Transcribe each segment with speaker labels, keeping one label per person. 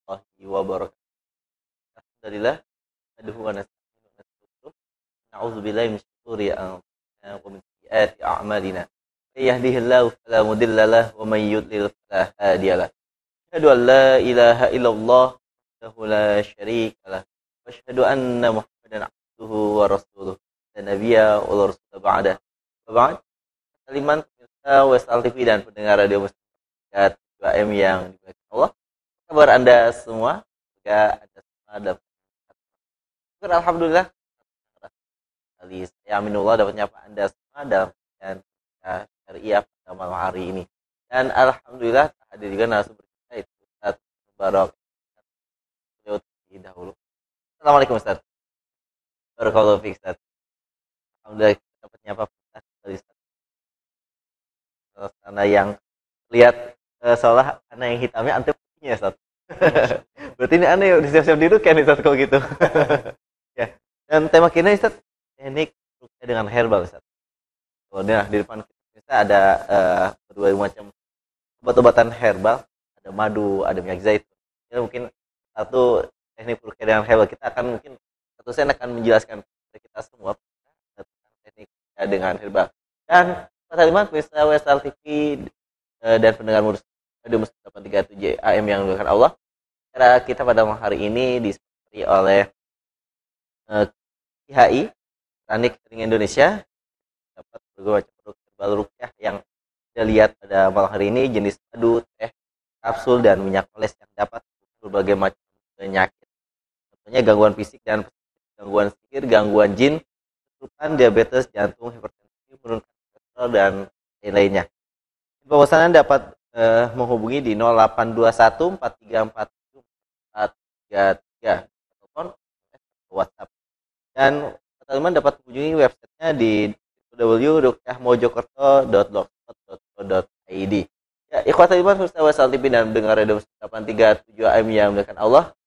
Speaker 1: warahmatullahi wabarakatuh. Alhamdulillah, aduhu wa nastaghfiruh. Na'udzubillahi min syururi anfusina wa min sayyiati a'malina. May yahdihillahu fala mudilla lahu wa may yudlil fala hadiya lahu. Asyhadu an la ilaha illallah wahdahu la syarika lahu wa asyhadu anna Muhammadan abduhu wa rasuluh. La nabiyya wa la rasula ba'da. Wa ba'd. Kaliman pemirsa Westal TV dan pendengar radio Muslim 2M yang dimuliakan Allah. Apa kabar Anda semua? Semoga Anda semua dapat alhamdulillah. Saya aminullah dapat nyapa Anda semua dalam syariah pada malam hari ini. Dan alhamdulillah hadir juga narasumber kita itu Ustaz Mubarak. Dahulu. Assalamualaikum Ustaz. Barakallahu fiik Ustaz. Alhamdulillah kita dapat nyapa Ustaz dari Ustaz. Sana yang lihat seolah anak yang hitamnya anti putihnya Ustaz. Berarti ini aneh siap-siap diruqyah nih Ustaz kalau gitu. Ya. Dan tema kita Ustaz, teknik ruqyah dengan herbal Ustaz. Nah, di depan kita ada berbagai macam obat-obatan herbal, ada madu, ada minyak zaitun. Ya, mungkin satu teknik ruqyah dengan herbal kita akan mungkin satu sen akan menjelaskan kepada kita semua tentang teknik ruqyah dengan herbal. Dan Pak Saliman, pemirsa Westal TV dan pendengar Radio Muslim 837 AM yang dimuliakan Allah. Cara kita pada malam hari ini disponsori oleh IHI, Klinik Kering Indonesia. Dapat berbagai macam produk herbal ruqyah yang kita lihat pada malam hari ini, jenis madu, teh, kapsul, dan minyak oles yang dapat berbagai macam penyakit. Contohnya gangguan fisik dan gangguan sihir, gangguan jin, kesurupan, diabetes, jantung, hipertensi, menurunkan kolesterol, dan lain-lainnya. Pemesanan dapat menghubungi di 0821 4347 433 telepon WhatsApp. Dan teman-teman dapat mengunjungi websitenya di www.mojokerto.blogspot.co.id. Ya, ikhwatul iman pemirsa Westal TV dan pendengar Radio 837 AM yang dimuliakan Allah.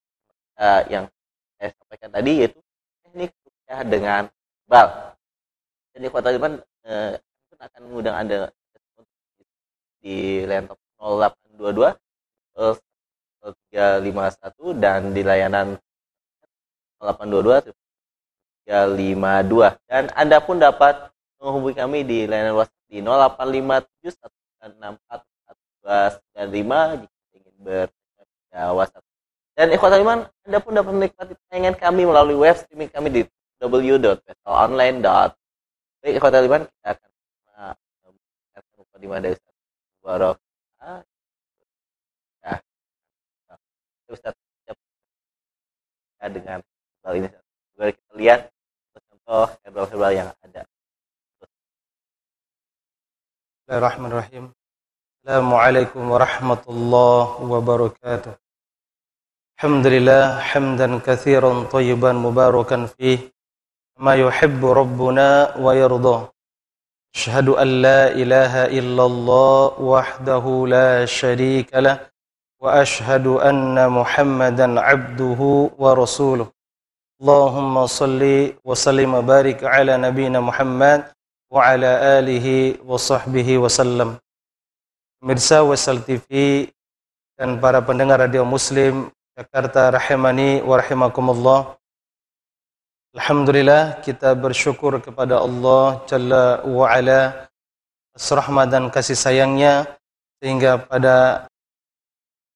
Speaker 1: Yang saya sampaikan tadi yaitu teknik ruqyah dengan herbal. Dan ikhwatul iman akan mengundang Anda di line 0822 351 dan di layanan 0822 352. Dan Anda pun dapat menghubungi kami di layanan WhatsApp di 0857 1944 295 jika ingin bertanya WhatsApp. Dan ikhwatul iman, Anda pun dapat menikmati tayangan kami melalui web streaming kami di www.westalonline.com. Baik ikhwatul iman, kita akan mukadimah dari Ustaz Mubarak. Ya. Ustaz dengan hal ini juga kita lihat contoh herbal-herbal yang ada.
Speaker 2: Bismillahirrahmanirrahim. Assalamualaikum warahmatullahi wabarakatuh. Alhamdulillah hamdan katsiran thayyiban mubarakan fih ma yuhibbu rabbuna wa yarda. Asyhadu an la ilaha illallah wahdahu la syarika lah wa asyhadu anna Muhammadan abduhu wa rasuluh. Allahumma salli wa sallim wa barik ala nabiyyina Muhammad wa ala alihi wa sahbihi wa sallam. Pemirsa Westal TV dan para pendengar Radio Muslim Jakarta rahimani wa rahimakumullah. Alhamdulillah kita bersyukur kepada Allah Jalla wa Ala atas rahmat dan kasih sayangnya sehingga pada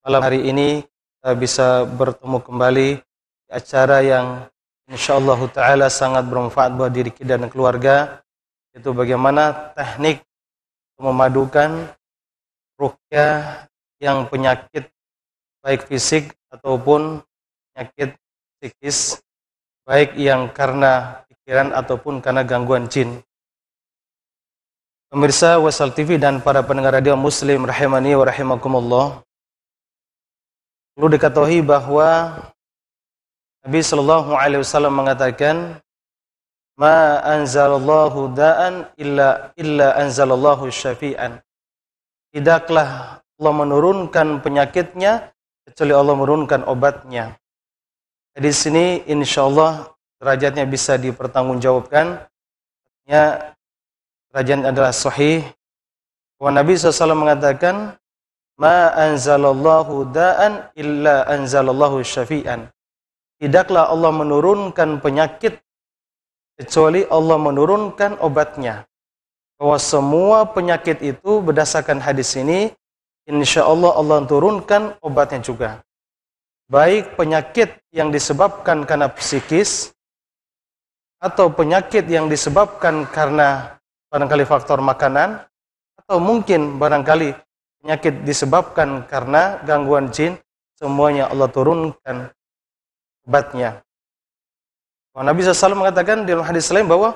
Speaker 2: malam hari ini kita bisa bertemu kembali di acara yang insyaallah ta'ala sangat bermanfaat buat diri kita dan keluarga, yaitu bagaimana teknik memadukan ruqyah yang penyakit baik fisik ataupun penyakit psikis, baik yang karena pikiran ataupun karena gangguan jin. Pemirsa Westal TV dan para pendengar radio Muslim rahimani wa rahimakumullah, perlu diketahui bahwa Nabi sallallahu alaihi wasallam mengatakan, "Ma anzalallahu da'an illa anzalallahu syafi'an." Tidaklah Allah menurunkan penyakitnya kecuali Allah menurunkan obatnya. Di sini insyaallah derajatnya bisa dipertanggungjawabkan. Artinya derajatnya adalah sahih. Bahwa Nabi SAW mengatakan ma anzalallahu da'an illa anzalallahu syafi'an. Tidaklah Allah menurunkan penyakit kecuali Allah menurunkan obatnya. Bahwa semua penyakit itu berdasarkan hadis ini, insya Allah Allah turunkan obatnya juga. Baik penyakit yang disebabkan karena psikis, atau penyakit yang disebabkan karena barangkali faktor makanan, atau mungkin barangkali penyakit disebabkan karena gangguan jin, semuanya Allah turunkan obatnya. Nabi SAW mengatakan di dalam hadis lain bahwa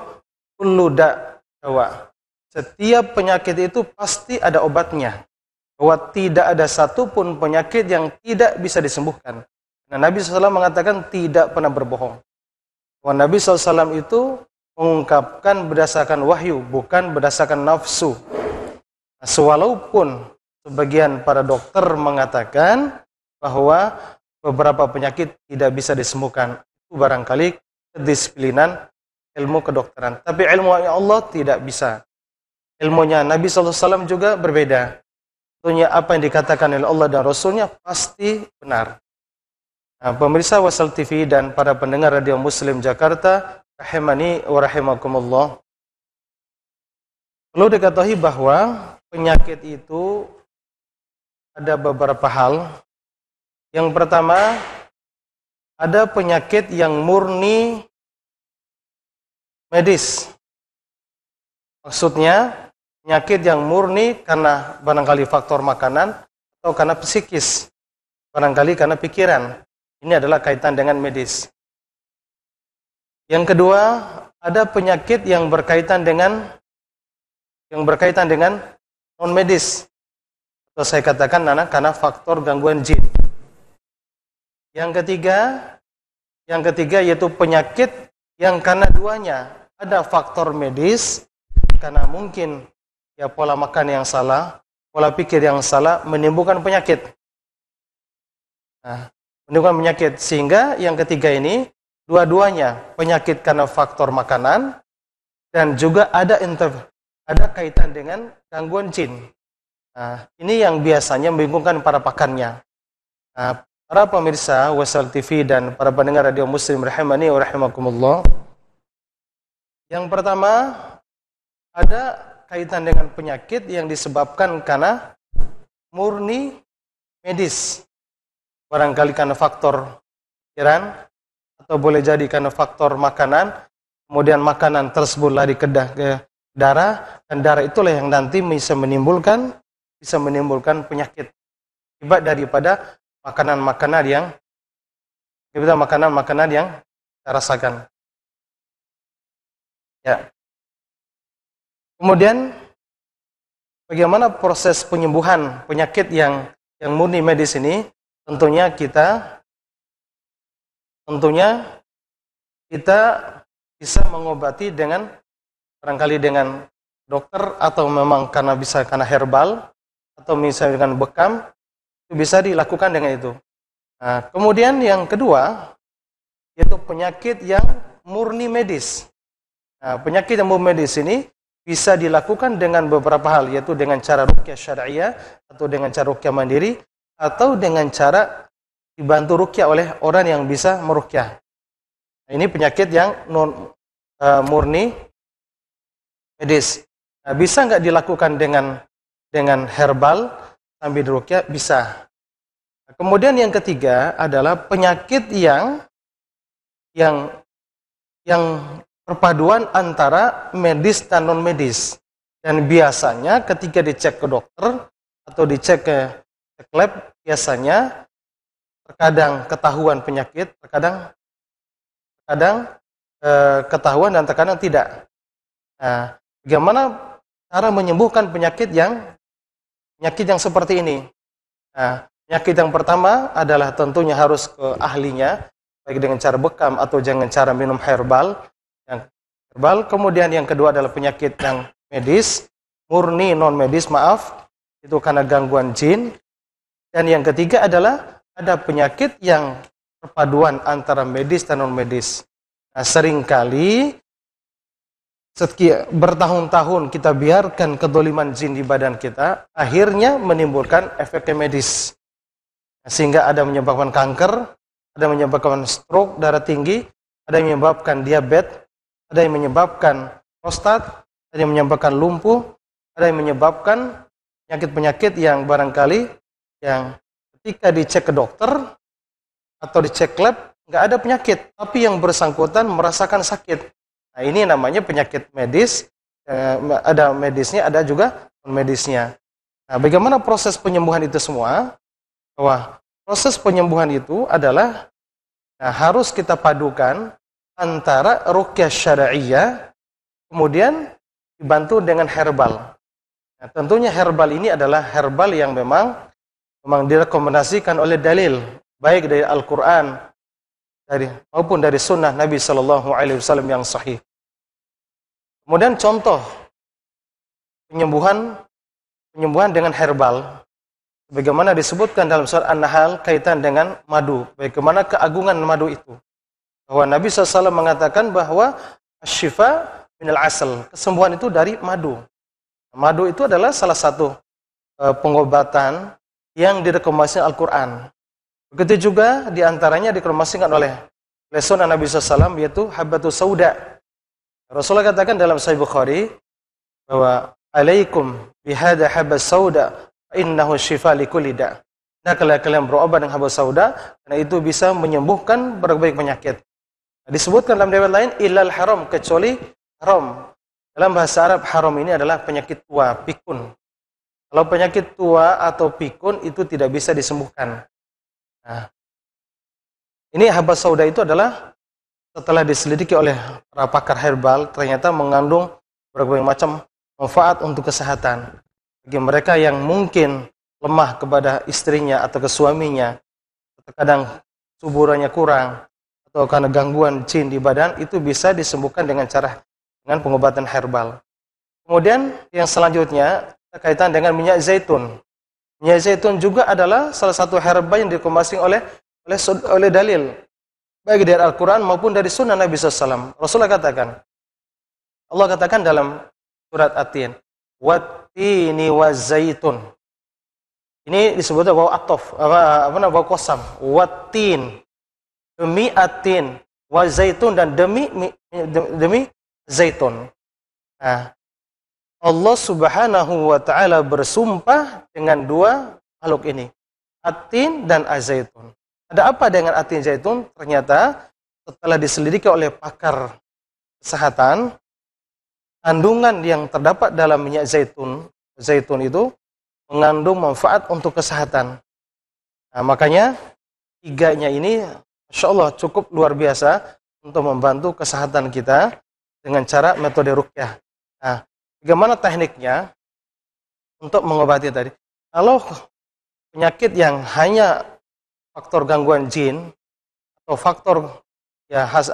Speaker 2: kullu dawa, setiap penyakit itu pasti ada obatnya. Bahwa tidak ada satupun penyakit yang tidak bisa disembuhkan. Nah, Nabi SAW mengatakan tidak pernah berbohong. Bahwa Nabi SAW itu mengungkapkan berdasarkan wahyu, bukan berdasarkan nafsu. Nah, walaupun sebagian para dokter mengatakan bahwa beberapa penyakit tidak bisa disembuhkan, itu barangkali kedisiplinan ilmu kedokteran. Tapi ilmu Allah tidak bisa. Ilmunya Nabi SAW juga berbeda. Tentunya apa yang dikatakan oleh Allah dan Rasulnya pasti benar. Nah, pemirsa Wasal TV dan para pendengar Radio Muslim Jakarta, rahimani wa rahimakumullah. Perlu diketahui bahwa penyakit itu ada beberapa hal. Yang pertama, ada penyakit yang murni medis. Maksudnya, penyakit yang murni karena barangkali faktor makanan atau karena psikis. Barangkali karena pikiran. Ini adalah kaitan dengan medis. Yang kedua, ada penyakit yang berkaitan dengan non medis. Atau saya katakan karena faktor gangguan jin. Yang ketiga yaitu penyakit yang karena duanya ada faktor medis, karena mungkin ya pola makan yang salah, pola pikir yang salah menimbulkan penyakit. Nah, menimbulkan penyakit, sehingga yang ketiga ini dua-duanya penyakit karena faktor makanan dan juga ada kaitan dengan gangguan jin. Nah, ini yang biasanya membingungkan para pakarnya. Nah, para pemirsa Wasal TV dan para pendengar Radio Muslim rahimani wa rahimakumullah. Yang pertama, ada kaitan dengan penyakit yang disebabkan karena murni medis. Barangkali karena faktor pikiran, atau boleh jadi karena faktor makanan, kemudian makanan tersebut lari ke darah, dan darah itulah yang nanti bisa menimbulkan penyakit akibat daripada makanan-makanan yang kita rasakan. Ya. Kemudian bagaimana proses penyembuhan penyakit yang murni medis ini? Tentunya kita bisa mengobati dengan barangkali dengan dokter, atau memang karena herbal, atau misalnya dengan bekam, itu bisa dilakukan dengan itu. Nah, kemudian yang kedua yaitu penyakit yang murni medis. Nah, penyakit yang murni medis ini bisa dilakukan dengan beberapa hal, yaitu dengan cara ruqyah syar'iyah, atau dengan cara ruqyah mandiri, atau dengan cara dibantu ruqyah oleh orang yang bisa meruqyah. Nah, ini penyakit yang murni medis. Nah, bisa nggak dilakukan dengan herbal sambil diruqyah? Bisa. Nah, kemudian yang ketiga adalah penyakit yang perpaduan antara medis dan non medis. Dan biasanya ketika dicek ke dokter atau dicek ke lab, biasanya terkadang ketahuan penyakit, terkadang ketahuan dan terkadang tidak. Nah, bagaimana cara menyembuhkan penyakit yang seperti ini? Nah, penyakit yang pertama adalah tentunya harus ke ahlinya, baik dengan cara bekam atau dengan cara minum herbal. Kemudian yang kedua adalah penyakit yang medis, murni non medis, itu karena gangguan jin. Dan yang ketiga adalah ada penyakit yang perpaduan antara medis dan non medis. Nah, seringkali sekian bertahun-tahun kita biarkan kedoliman jin di badan kita, akhirnya menimbulkan efek medis. Sehingga ada menyebabkan kanker, ada menyebabkan stroke, darah tinggi, ada yang menyebabkan diabetes, ada yang menyebabkan prostat, ada yang menyebabkan lumpuh, ada yang menyebabkan penyakit-penyakit yang barangkali yang ketika dicek ke dokter atau dicek lab nggak ada penyakit, tapi yang bersangkutan merasakan sakit. Nah, ini namanya penyakit medis, ada medisnya, ada juga non medisnya. Nah, bagaimana proses penyembuhan itu semua? Bahwa proses penyembuhan itu adalah harus kita padukan antara ruqyah syar'iyyah kemudian dibantu dengan herbal. Nah, tentunya herbal ini adalah herbal yang memang direkomendasikan oleh dalil, baik dari Al-Quran maupun dari sunnah Nabi Sallallahu Alaihi Wasallam yang sahih. Kemudian contoh penyembuhan dengan herbal, bagaimana disebutkan dalam surat An-Nahl kaitan dengan madu, bagaimana keagungan madu itu. Bahwa Nabi SAW mengatakan bahwa asyifa minal asal, kesembuhan itu dari madu. Madu itu adalah salah satu pengobatan yang direkomendasikan Al-Quran. Begitu juga diantaranya direkomendasikan oleh sunnah Nabi SAW, yaitu habbatus sauda. Rasulullah katakan dalam Sahih Bukhari bahwa alaikum bihada habbatus sauda innahu syifa likulli da'. Nah, kalian berobat dengan habbatus sauda karena itu bisa menyembuhkan berbagai penyakit. Disebutkan dalam riwayat lain illal haram, kecuali haram. Dalam bahasa Arab haram ini adalah penyakit tua, pikun. Kalau penyakit tua atau pikun itu tidak bisa disembuhkan. Nah, ini habbatus sauda itu adalah setelah diselidiki oleh para pakar herbal, ternyata mengandung berbagai macam manfaat untuk kesehatan. Bagi mereka yang mungkin lemah kepada istrinya atau ke suaminya, terkadang suburannya kurang, atau karena gangguan jin di badan, itu bisa disembuhkan dengan pengobatan herbal. Kemudian yang selanjutnya kaitan dengan minyak zaitun. Minyak zaitun juga adalah salah satu herbal yang direkomendasikan oleh dalil, baik dari Al-Quran maupun dari sunnah Nabi SAW. Rasulullah katakan, Allah katakan dalam surat At-Tin, wattini wazaitun. Ini disebutnya waw atof, waw qasam, wattin, demi atin, wazaitun, dan demi zaitun. Nah, Allah Subhanahu wa Ta'ala bersumpah dengan dua makhluk ini, atin dan azaitun. Ada apa dengan atin zaitun? Ternyata setelah diselidiki oleh pakar kesehatan, kandungan yang terdapat dalam minyak zaitun itu mengandung manfaat untuk kesehatan. Nah, makanya tiganya ini, Masya Allah, cukup luar biasa untuk membantu kesehatan kita dengan cara metode ruqyah. Nah, bagaimana tekniknya untuk mengobati tadi? Kalau penyakit yang hanya faktor gangguan jin atau faktor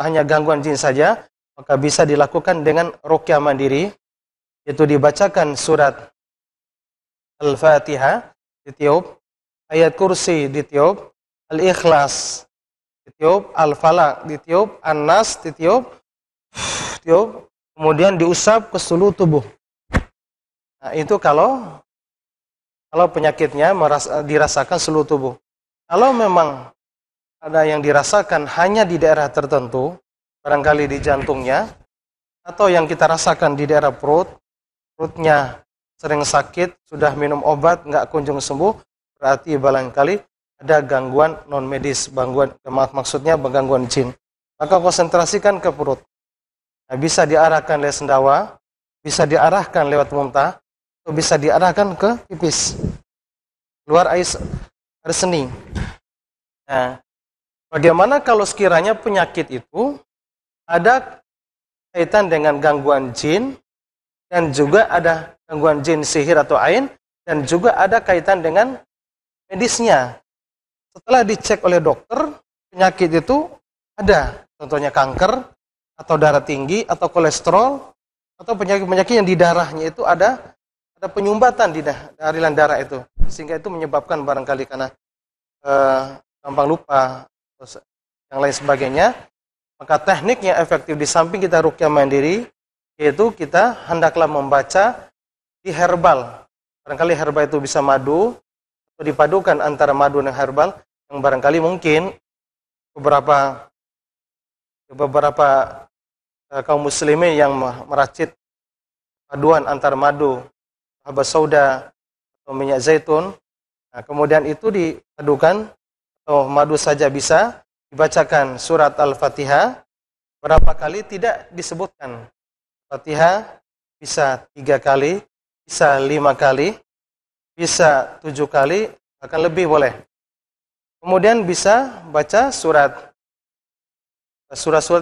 Speaker 2: hanya gangguan jin saja, maka bisa dilakukan dengan ruqyah mandiri, yaitu dibacakan surat Al-Fatihah ditiup, ayat kursi ditiup, Al-Ikhlas ditiup, Al-Falaq ditiup, An-Nas ditiup, kemudian diusap ke seluruh tubuh. Nah, itu kalau penyakitnya dirasakan seluruh tubuh. Kalau memang ada yang dirasakan hanya di daerah tertentu, barangkali di jantungnya, atau yang kita rasakan di daerah perutnya sering sakit, sudah minum obat, nggak kunjung sembuh, berarti barangkali ada gangguan non medis, maksudnya gangguan jin. Maka konsentrasikan ke perut. Nah, bisa diarahkan lewat sendawa, bisa diarahkan lewat muntah, atau bisa diarahkan ke pipis, keluar air seni. Nah, bagaimana kalau sekiranya penyakit itu ada kaitan dengan gangguan jin, dan juga ada gangguan jin sihir atau ain, dan juga ada kaitan dengan medisnya. Setelah dicek oleh dokter, penyakit itu ada, contohnya kanker, atau darah tinggi, atau kolesterol, atau penyakit-penyakit yang di darahnya itu ada penyumbatan di aliran darah itu, sehingga itu menyebabkan barangkali karena gampang lupa, atau yang lain sebagainya. Maka teknik yang efektif di samping kita ruqyah mandiri, yaitu kita hendaklah membaca di herbal. Barangkali herbal itu bisa madu, atau dipadukan antara madu dan herbal, yang barangkali mungkin beberapa kaum muslimin yang meracik paduan antara madu, habas sauda, atau minyak zaitun. Nah, kemudian itu dipadukan, atau madu saja bisa dibacakan surat Al-Fatihah. Berapa kali tidak disebutkan. Fatihah bisa 3 kali, bisa 5 kali, bisa 7 kali, bahkan lebih boleh. Kemudian bisa baca surat-surat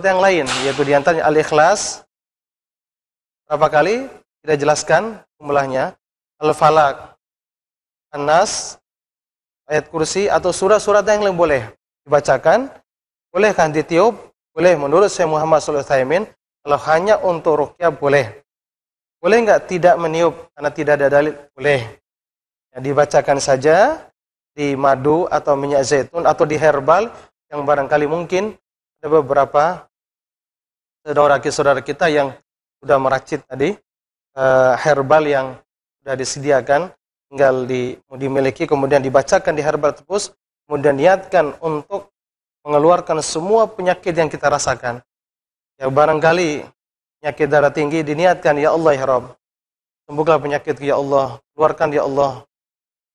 Speaker 2: yang lain, yaitu diantaranya Al-Ikhlas. Berapa kali? Tidak jelaskan jumlahnya. Al-Falaq, An-Nas, ayat kursi, atau surat-surat yang lain boleh dibacakan. Bolehkah ditiup? Boleh, menurut Syekh Muhammad Shalih Utsaimin. Kalau hanya untuk ruqyah boleh. Boleh enggak tidak meniup karena tidak ada dalil? Boleh. Ya, dibacakan saja di madu atau minyak zaitun atau di herbal yang barangkali mungkin ada beberapa saudara kita yang sudah meracik tadi herbal yang sudah disediakan, tinggal dimiliki, kemudian dibacakan di herbal tersebut, kemudian niatkan untuk mengeluarkan semua penyakit yang kita rasakan. Ya, barangkali penyakit darah tinggi diniatkan, ya Allah ya Rabb, sembuhlah penyakit ya Allah, keluarkan ya Allah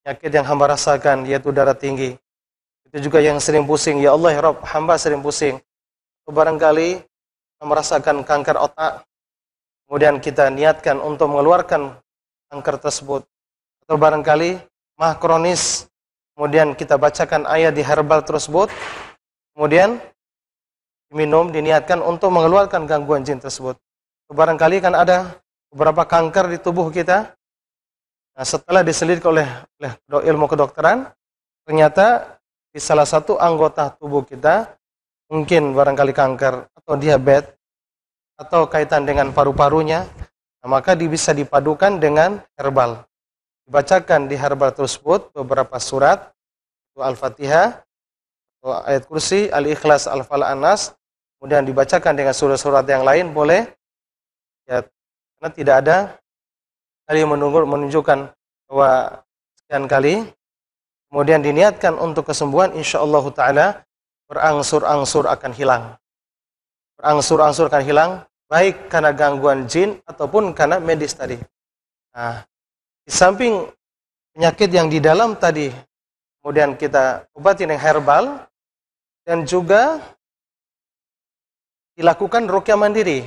Speaker 2: penyakit yang hamba rasakan, yaitu darah tinggi. Itu juga yang sering pusing, ya Allah ya Rabb, hamba sering pusing. Atau barangkali merasakan kanker otak, kemudian kita niatkan untuk mengeluarkan kanker tersebut. Atau barangkali mah kronis, kemudian kita bacakan ayat di herbal tersebut, kemudian diminum, diniatkan untuk mengeluarkan gangguan jin tersebut. Barangkali kan ada beberapa kanker di tubuh kita. Nah, setelah diselidiki oleh ilmu kedokteran, ternyata di salah satu anggota tubuh kita mungkin barangkali kanker atau diabetes atau kaitan dengan paru-parunya. Nah, maka bisa dipadukan dengan herbal. Dibacakan di herbal tersebut beberapa surat, Al-Fatihah, ayat kursi, Al-Ikhlas, Al-Falaq, An-Nas. Kemudian dibacakan dengan surat-surat yang lain boleh, ya, karena tidak ada kali menunjukkan bahwa sekian kali. Kemudian diniatkan untuk kesembuhan, insyaallah taala berangsur-angsur akan hilang. Berangsur-angsur akan hilang, baik karena gangguan jin ataupun karena medis tadi. Nah, di samping penyakit yang di dalam tadi, kemudian kita obati dengan herbal, dan juga dilakukan ruqyah mandiri.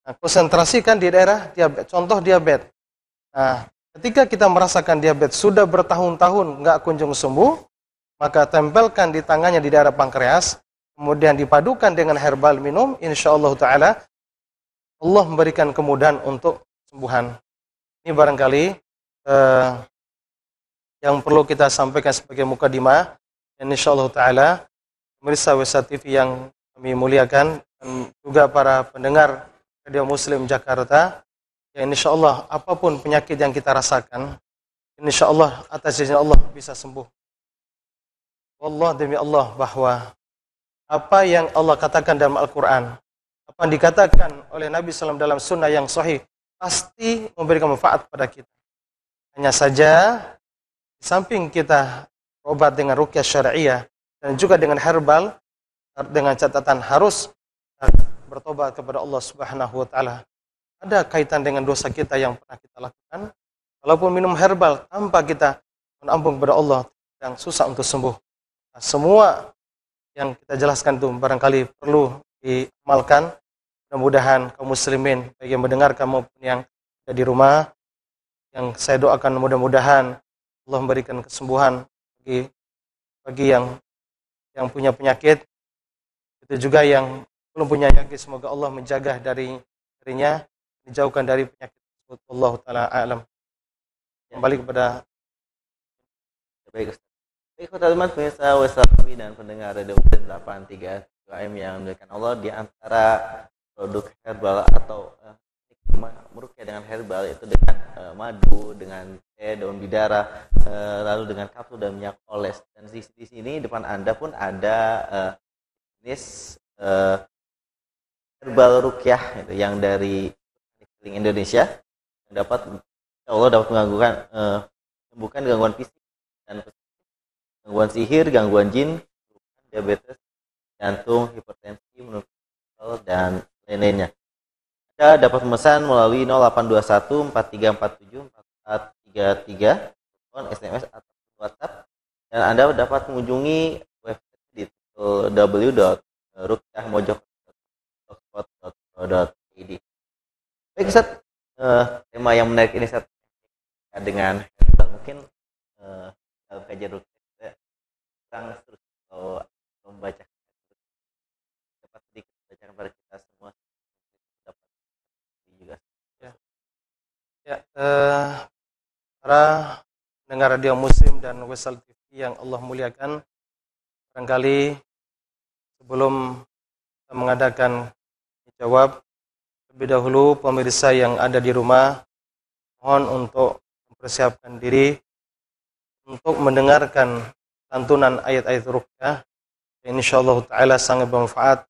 Speaker 2: Nah, konsentrasikan di daerah diabetes, contoh diabetes. Nah, ketika kita merasakan diabetes sudah bertahun-tahun nggak kunjung sembuh, maka tempelkan di tangannya di daerah pankreas, kemudian dipadukan dengan herbal minum, insyaallah taala Allah memberikan kemudahan untuk sembuhan. Ini barangkali yang perlu kita sampaikan sebagai mukadimah, dan insyaallah taala pemirsa WSA TV yang kami muliakan, dan juga para pendengar Radio Muslim Jakarta, ya insyaallah apapun penyakit yang kita rasakan, insyaallah atas izin Allah bisa sembuh. Wallah, demi Allah, bahwa apa yang Allah katakan dalam Al-Quran, apa yang dikatakan oleh Nabi SAW dalam sunnah yang sahih, pasti memberikan manfaat pada kita. Hanya saja, di samping kita berobat dengan ruqyah syariah dan juga dengan herbal, dengan catatan harus bertobat kepada Allah Subhanahu wa taala. Ada kaitan dengan dosa kita yang pernah kita lakukan. Walaupun minum herbal tanpa kita menampung kepada Allah, yang susah untuk sembuh. Nah, semua yang kita jelaskan itu barangkali perlu diamalkan. Mudah-mudahan kaum muslimin, baik yang mendengarkan maupun yang ada di rumah, yang saya doakan mudah-mudahan Allah memberikan kesembuhan bagi yang punya penyakit. Itu juga yang belum punya penyakit, semoga Allah menjaga darinya, dijauhkan dari penyakit tersebut. Allah taala a'lam. Kembali kepada
Speaker 1: baik Ustaz. Baik teman-teman pemirsa WSA dan pendengar Radio Muslim 83 AM yang dimuliakan Allah, di antara produk herbal atau meruqyah dengan herbal itu dengan madu, dengan teh, daun bidara, lalu dengan kapsul dan minyak oles. Dan di sini depan Anda pun ada jenis herbal ruqyah gitu, yang dari Healing Indonesia yang dapat, insya Allah dapat menyembuhkan gangguan fisik dan gangguan sihir, gangguan jin, diabetes, jantung, hipertensi, menurut dan lain-lainnya. Anda dapat memesan melalui 0821 4347 4433 telepon, SMS atau WhatsApp, dan Anda dapat mengunjungi website di www.ruqyahmojokerto.blogspot.co.id. Baik Ustaz, tema yang menarik ini Ustaz dengan mungkin dalam kajian ruqyah kita kurang terus atau membaca dapat sedikit bacakan pada kita semua dapat juga.
Speaker 2: Para pendengar radio Muslim dan Wesal TV yang Allah muliakan, barangkali sebelum kita mengadakan jawab, lebih dahulu pemirsa yang ada di rumah mohon untuk mempersiapkan diri untuk mendengarkan lantunan ayat-ayat ruqyah yang insyaallah taala sangat bermanfaat.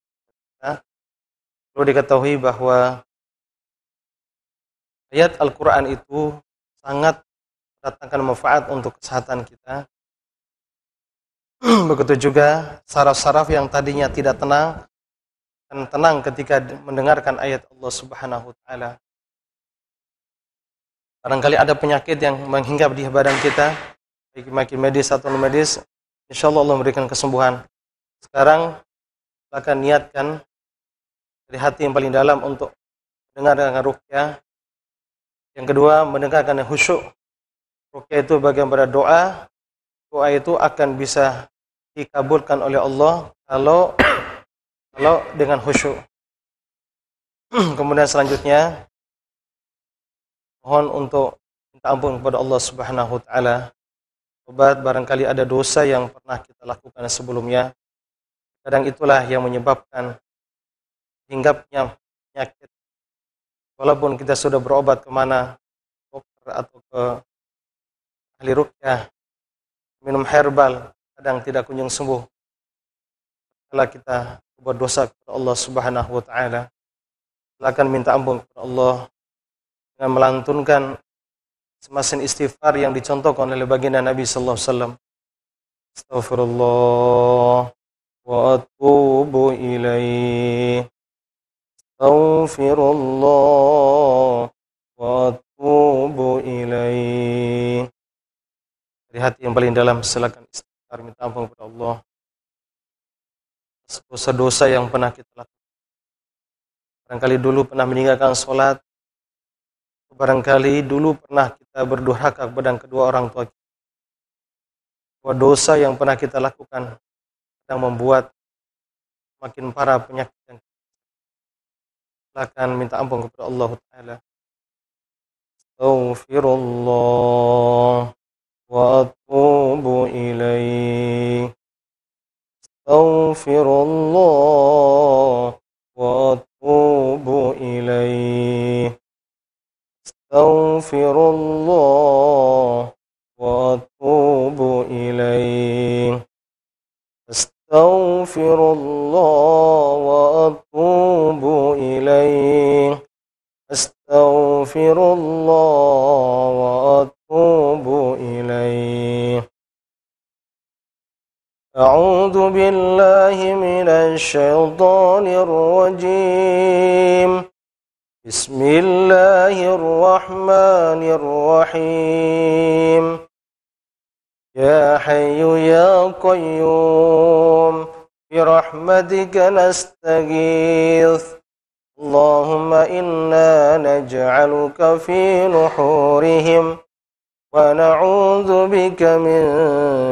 Speaker 2: Perlu diketahui bahwa ayat Al-Quran itu sangat mendatangkan manfaat untuk kesehatan kita. Begitu juga saraf-saraf yang tadinya tidak tenang akan tenang ketika mendengarkan ayat Allah Subhanahu wa taala. Barangkali ada penyakit yang menghinggap di badan kita, baik medis atau non medis, insyaallah Allah memberikan kesembuhan. Sekarang silakan niatkan dari hati yang paling dalam untuk mendengarkan ruqyah. Yang kedua, mendengarkan yang khusyuk. Ruqyah itu bagian pada doa. Doa itu akan bisa dikabulkan oleh Allah kalau dengan khusyuk. Kemudian selanjutnya, mohon untuk minta ampun kepada Allah Subhanahu wa taala. Sobat, barangkali ada dosa yang pernah kita lakukan sebelumnya. Kadang itulah yang menyebabkan hinggapnya penyakit. Walaupun kita sudah berobat kemana, dokter atau ke ahli ruqyah, minum herbal, kadang tidak kunjung sembuh. Setelah kita berbuat dosa kepada Allah Subhanahu wa taala, silakan minta ampun kepada Allah dengan melantunkan semasin istighfar yang dicontohkan oleh baginda Nabi sallallahu alaihi wasallam. Astaghfirullah wa atubu ilaih. Astaghfirullah wa atubu ilaih. Dari hati yang paling dalam silakan istighfar, minta ampun kepada Allah dosa-dosa yang pernah kita lakukan. Barangkali dulu pernah meninggalkan sholat, barangkali dulu pernah kita berdurhaka kepada kedua orang tua kita. Dosa yang pernah kita lakukan yang membuat makin parah penyakit yang silakan minta ampun kepada Allah Ta'ala. Astaghfirullah wa atubu ilaih. Astaghfirullah wa atubu ilaih. Astaghfirullah wa atubu ilaih. Astaghfirullah wa atubu ilaih. Astaghfirullah wa atubu ilaih. A'udzu billahi minasy syaithanir rajim. Bismillahirrahmanirrahim. Ya Hayyu ya Qayyum, birahmatika nastaghits. Allahumma inna naj'aluka fi nuhurihim wa na'udzu bika min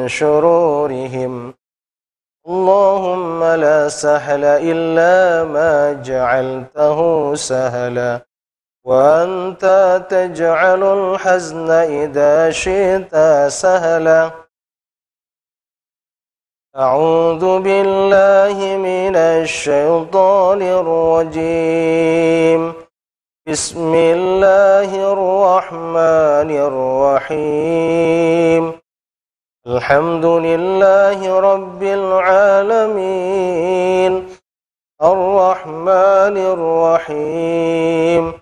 Speaker 2: syururihim. Allahumma la sahla illa ma ja'altahu sahla wa anta taj'alul hazna idza syi'ta sahla. A'udzu billahi minasy syaithanir rajim. Bismillahirrahmanirrahim. Alhamdulillahi rabbil alamin. Ar-Rahmanir Rahim.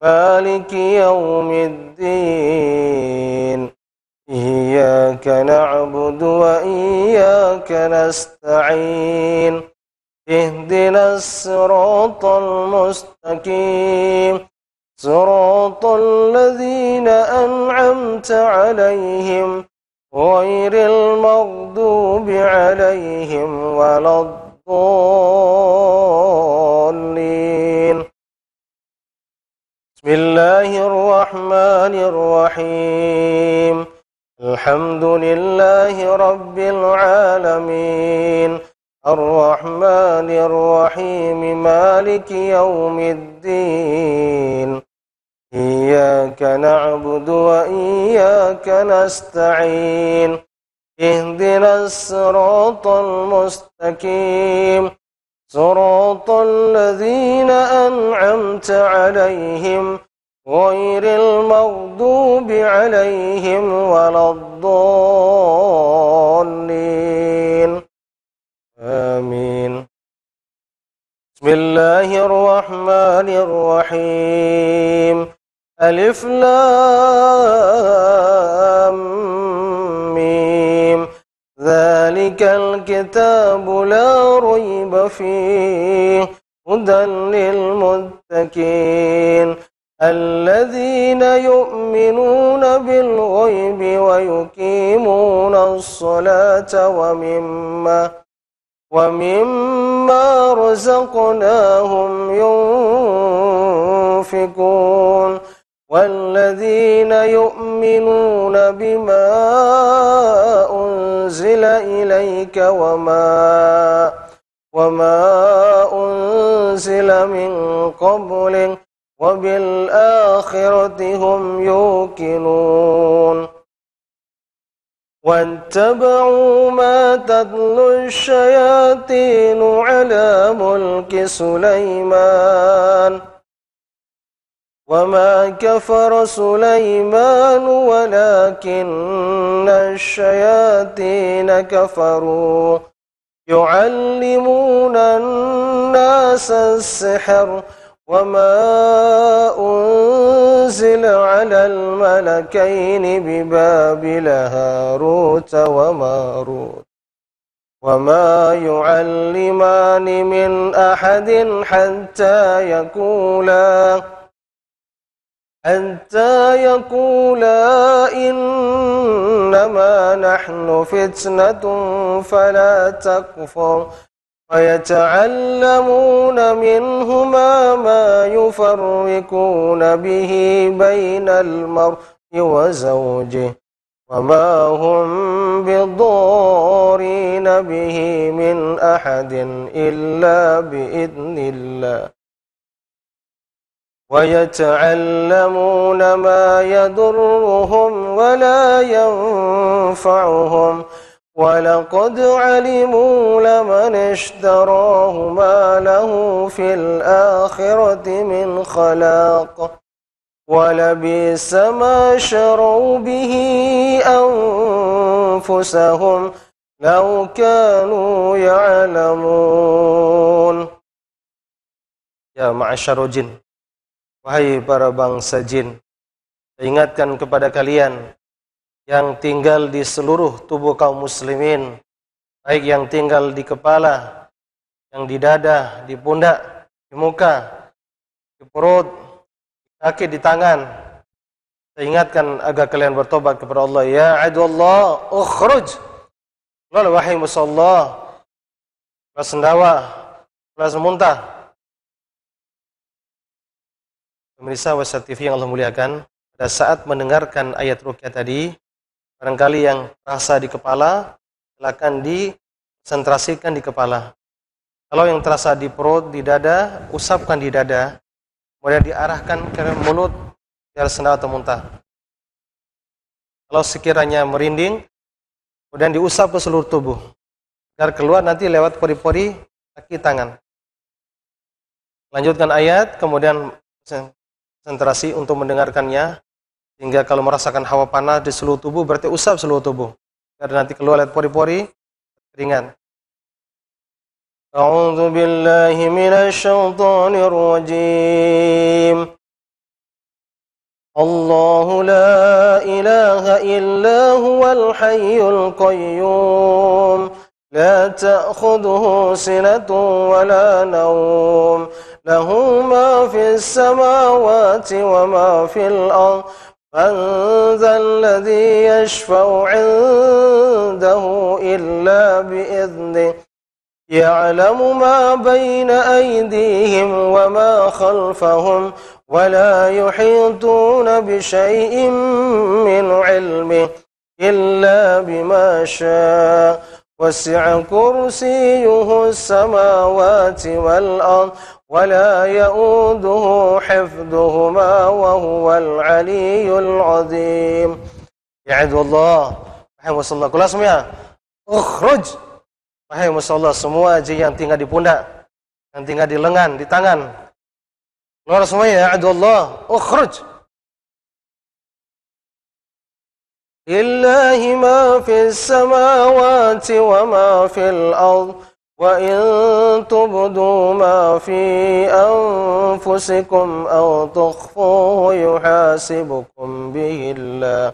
Speaker 2: مالك يوم الدين إياك نعبد وإياك نستعين اهدنا الصراط المستقيم صراط الذين أنعمت عليهم غير المغضوب عليهم ولا الضالين. بسم الله الرحمن الرحيم. الحمد لله رب العالمين الرحمن الرحيم مالك يوم الدين إياك نعبد وإياك نستعين اهدنا الصراط المستقيم صراط الذين أنعمت عليهم غير المغضوب عليهم ولا الضالين آمين. بسم الله الرحمن الرحيم. ألف لام ميم ذلك الكتاب لا ريب فيه هدى للمتقين الذين يؤمنون بالغيب ويقيمون الصلاة ومما رزقناهم ينفقون والذين يؤمنون بما أنزل إليك وما أنزل من قبلك وبالآخرة هم يوقنون واتبعوا ما تتلو الشياطين على ملك سليمان وما كفر سليمان ولكن الشياطين كفروا يعلمون الناس السحر وما أنزل على الملكين ببابل هاروت وماروت وما يعلمان من أحد حتى يقولا إنما نحن فتنة فلا تكفر ويتعلمون منهما ما يفرقون به بين المرء وزوجه وما هم بضارين به من أحد إلا بإذن الله ويتعلمون ما يضرهم ولا ينفعهم ولقد علموا لمن اشتراه ما له في الآخرة من خلاق ولبئس ما شروا به أنفسهم لو كانوا يعلمون. Ya ma'asyarul jin, wahai para bangsa jin, saya ingatkan kepada kalian yang tinggal di seluruh tubuh kaum muslimin, baik yang tinggal di kepala, yang di dada, di pundak, di muka, di perut, di kaki, di tangan. Saya ingatkan agar kalian bertobat kepada Allah. Ya adullah, ukhruj. Keluar wahai musuh Allah, keluar sendawa, keluar semuntah. Pemirsa Wasat TV yang Allah muliakan, pada saat mendengarkan ayat ruqyah tadi, barangkali yang terasa di kepala, silakan dikonsentrasikan di kepala. Kalau yang terasa di perut, di dada, usapkan di dada, kemudian diarahkan ke mulut, biar sendawa atau muntah. Kalau sekiranya merinding, kemudian diusap ke seluruh tubuh, agar keluar nanti lewat pori-pori kaki tangan. Lanjutkan ayat, kemudian konsentrasi untuk mendengarkannya, sehingga kalau merasakan hawa panas di seluruh tubuh, berarti usap seluruh tubuh, agar nanti keluar lewat pori-pori keringat. A'udzu billahi minasy syaithanir rajim. الله لا إله إلا هو الحي القيوم لا تأخذه سنة ولا نوم له ما في السماوات وما في الأرض من ذا الذي يشفع عنده إلا بإذنه يعلم ما بين أيديهم وما خلفهم ولا يحيطون بشيء من علمه إلا بما شاء وسع كرسيه السماوات والأرض ولا يؤوده حفظهما وهو العلي العظيم. يعد الله. Wahai Rasulullah, kelas semua. Ukhruj. Wahai Rasulullah, semua jin yang tinggal di pundak, yang tinggal di lengan, di tangan. Keluar semuanya, ya'du Allah. Ukhruj. Lillahi ma fis samawati wa ma fil ard. وإن تبدوا ما في أنفسكم أو تخفوه يحاسبكم به الله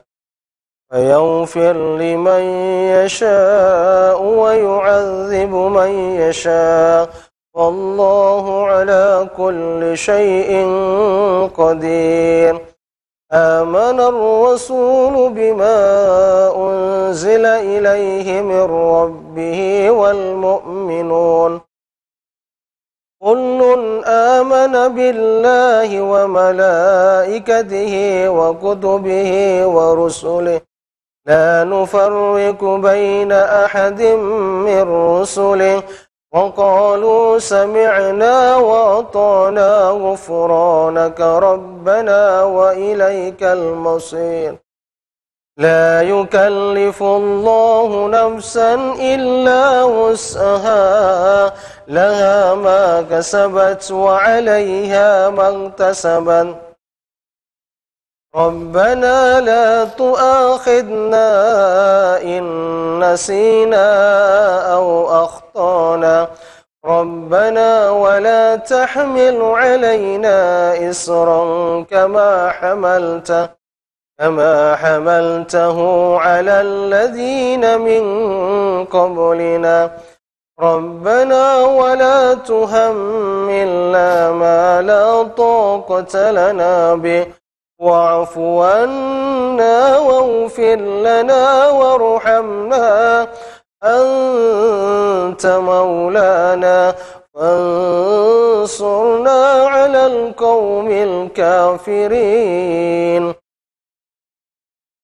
Speaker 2: فيغفر لمن يشاء ويعذب من يشاء والله على كل شيء قدير. آمن الرسول بما أنزل إليه من ربه والمؤمنون كل آمن بالله وملائكته وكتبه ورسله لا نفرق بين أحد من رسله وقالوا سمعنا وأطعنا غفرانك ربنا وإليك المصير. لا يكلف الله نفسا إلا وسعها لها ما كسبت وعليها ما اكتسبت ربنا لا تؤاخذنا إن نسينا أو أخطأنا ربنا ولا تحمل علينا إصرا كما حملته على الذين من قبلنا ربنا ولا تحملنا ما لا طاقة لنا به واعف عنا واغفر لنا وارحمنا أنت مولانا فانصرنا على القوم الكافرين.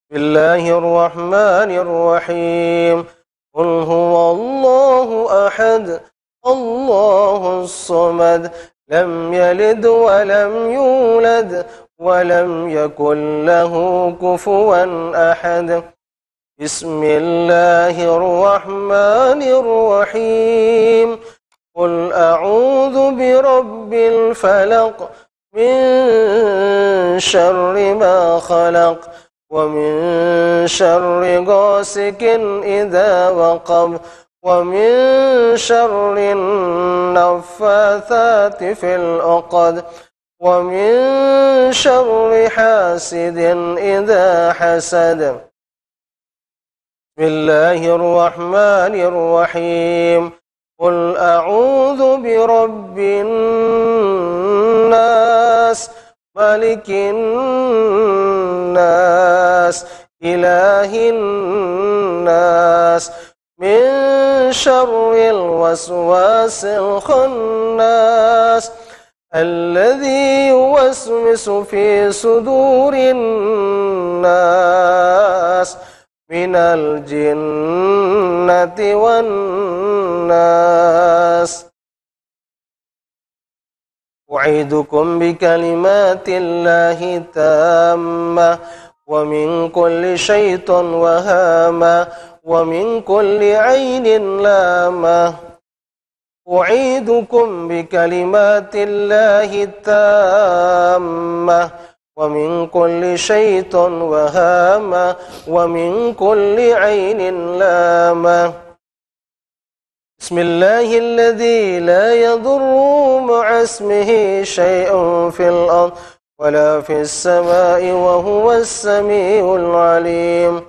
Speaker 2: بسم الله الرحمن الرحيم قل هو الله أحد الله الصمد لم يلد ولم يولد ولم يكن له كفوا أحد. بسم الله الرحمن الرحيم قل أعوذ برب الفلق من شر ما خلق ومن شر غاسق إذا وقب ومن شر النفاثات في العقد ومن شر حاسد إذا حسد. بسم الله الرحمن الرحيم قل أعوذ برب الناس ملك الناس إله الناس من شر الوسواس الخناس الذي يوسوس في صدور الناس من الجنة والناس. أعيذكم بكلمات الله التامة ومن كل شيطان وهامة ومن كل عين لامة. أعيذكم بكلمات الله التامة ومن كل شيطان وهامة ومن كل عين لامة. بسم الله الذي لا يضر مع اسمه شيء في الأرض ولا في السماء وهو السميع العليم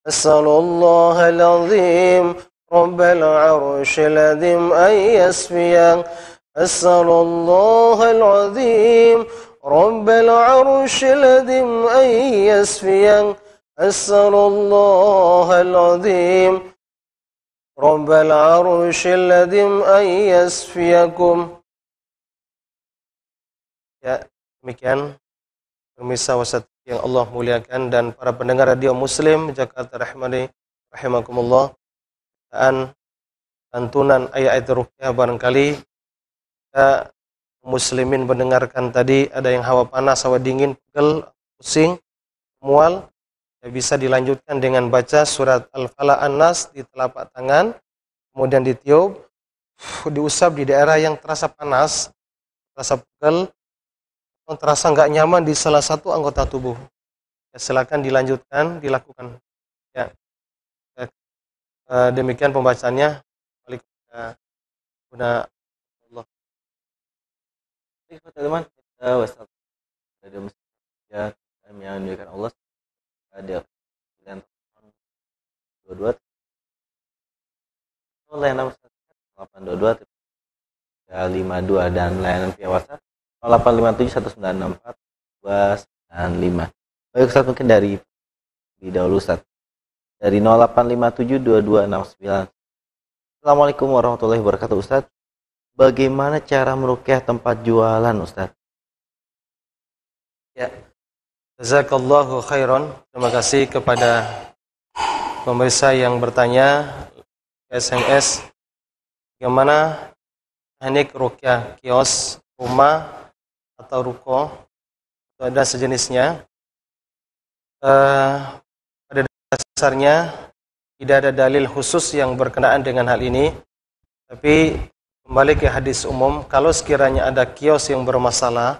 Speaker 2: أسأل الله العظيم رب العرش العظيم أن يسفيك أسأل الله العظيم رب العرش العظيم أن يسفيك أسأل الله العظيم رب العرش العظيم أن يسفيكم. Ya, demikian pemirsa wasat yang Allah muliakan dan para pendengar radio Muslim Jakarta rahimani rahimakumullah. Dan lantunan ayat ruqyah barangkali kita muslimin mendengarkan tadi ada yang hawa panas, hawa dingin, pegel, pusing, mual. Ya, bisa dilanjutkan dengan baca surat Al-Falaq An-Nas di telapak tangan, kemudian ditiup, diusap di daerah yang terasa panas, terasa pegel, atau terasa nggak nyaman di salah satu anggota tubuh. Ya, silakan dilanjutkan, dilakukan. Ya. Demikian pembacaannya. Waalaikumsalam. Allah.
Speaker 1: Teman-teman, kita ya yang dimuliakan Allah. Ada pilihan 22 layanan 822 352 dan layanan via WhatsApp 0857 1964 295. Baik Ustaz, mungkin dari dahulu Ustaz dari 0857 2269. Assalamualaikum warahmatullahi wabarakatuh Ustaz. Bagaimana cara meruqyah tempat jualan Ustaz?
Speaker 2: Ya. Jazakallahu khairan. Terima kasih kepada pemirsa yang bertanya SMS bagaimana teknik ruqyah kios, rumah atau ruko atau ada sejenisnya. Pada dasarnya tidak ada dalil khusus yang berkenaan dengan hal ini. Tapi kembali ke hadis umum, kalau sekiranya ada kios yang bermasalah,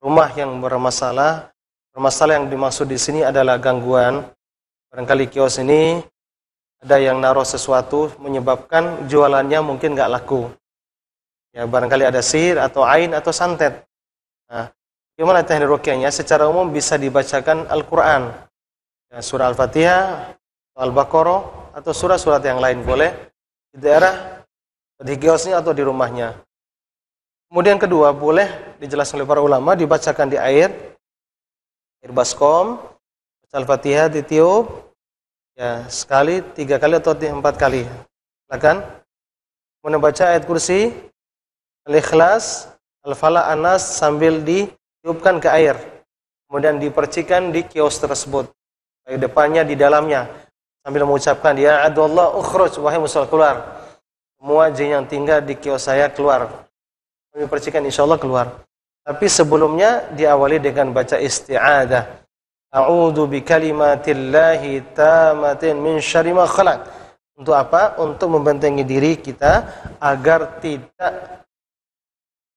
Speaker 2: rumah yang bermasalah, yang dimaksud di sini adalah gangguan. Barangkali kios ini ada yang naruh sesuatu menyebabkan jualannya mungkin nggak laku. Ya, barangkali ada sihir atau ain atau santet. Nah, gimana teknik ruqyahnya? Secara umum bisa dibacakan Al-Quran, ya, surah Al-Fatihah, Al-Baqarah atau surah-surah yang lain boleh di daerah di kiosnya atau di rumahnya. Kemudian kedua, boleh dijelaskan oleh para ulama dibacakan di air baskom, Al-Fatihah ditiup ya sekali, 3 kali atau 4 kali. Silakan. Kemudian baca ayat kursi, Al-Ikhlas, Al-Falaq An-Nas sambil ditiupkan ke air. Kemudian dipercikan di kios tersebut. Di depannya, di dalamnya. Sambil mengucapkan, ya adullah ukhruj, wahai musuh keluar. Semua jin yang tinggal di kios saya keluar. Kami percikan insyaallah keluar. Tapi sebelumnya diawali dengan baca isti'adah. A'udzu bikalimatillahi tamatin min syarri ma khalaq. Untuk apa? Untuk membentengi diri kita agar tidak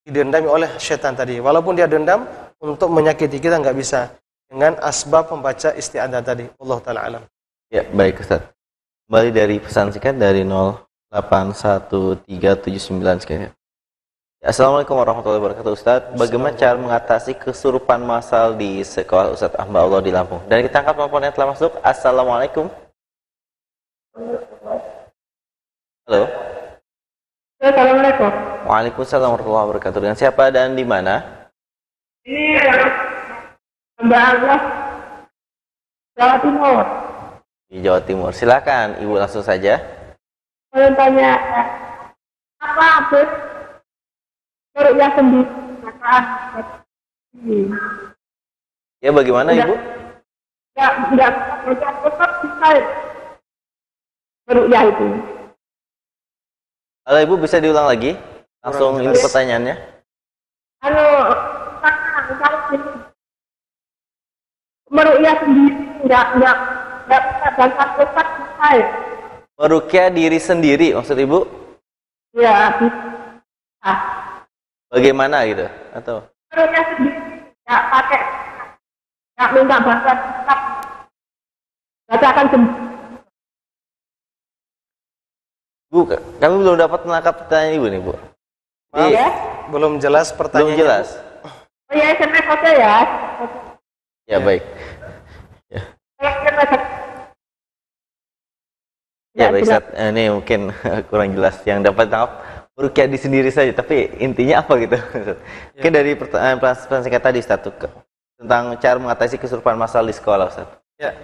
Speaker 2: didendami oleh syaitan tadi. Walaupun dia dendam, untuk menyakiti kita nggak bisa. Dengan asbab membaca isti'adah tadi. Allah Ta'ala alam.
Speaker 1: Ya, baik Ustaz. Kembali dari pesan singkat dari 081379 sekalian. Assalamualaikum warahmatullahi wabarakatuh Ustaz. Bagaimana cara mengatasi kesurupan massal di sekolah Ustaz Hamba Allah di Lampung? Dan kita angkat telepon yang telah masuk. Assalamualaikum. Halo.
Speaker 3: Assalamualaikum.
Speaker 1: Waalaikumsalam warahmatullahi wabarakatuh. Dengan siapa dan di mana?
Speaker 3: Ini Hamba Allah Jawa Timur.
Speaker 1: Di Jawa Timur. Silakan Ibu langsung saja.
Speaker 3: Saya tanya apa update ruqyah sendiri?
Speaker 1: Ya, bagaimana Ibu?
Speaker 3: Enggak tetap bisa ruqyah itu.
Speaker 1: Halo Ibu, bisa diulang lagi? Langsung ini pertanyaannya.
Speaker 3: Kalau meruqyah sendiri enggak bangkat tetap bisa.
Speaker 1: Meruqyah diri sendiri maksud Ibu?
Speaker 3: Ya, bisa.
Speaker 1: Bagaimana gitu? Atau
Speaker 3: Meruqyah sendiri enggak pakai, enggak minta bangkat tetap. Bacakan sendiri.
Speaker 1: Bu, kami belum dapat menangkap pertanyaan Ibu nih Bu.
Speaker 2: Maaf,
Speaker 3: Ya?
Speaker 2: belum jelas pertanyaannya.
Speaker 1: Belum jelas.
Speaker 3: Oh ya, SMS aja ya.
Speaker 1: Ya, baik.
Speaker 3: SMS.
Speaker 1: Ya,
Speaker 3: Ya,
Speaker 1: baik
Speaker 3: jelas.
Speaker 1: Ustaz. Ini mungkin kurang jelas yang dapat tangkap rukyah di sendiri saja, tapi intinya apa gitu? Mungkin dari pertanyaan singkat tadi Ustaz tuh, tentang cara mengatasi kesurupan massal di sekolah Ustaz.
Speaker 2: Ya,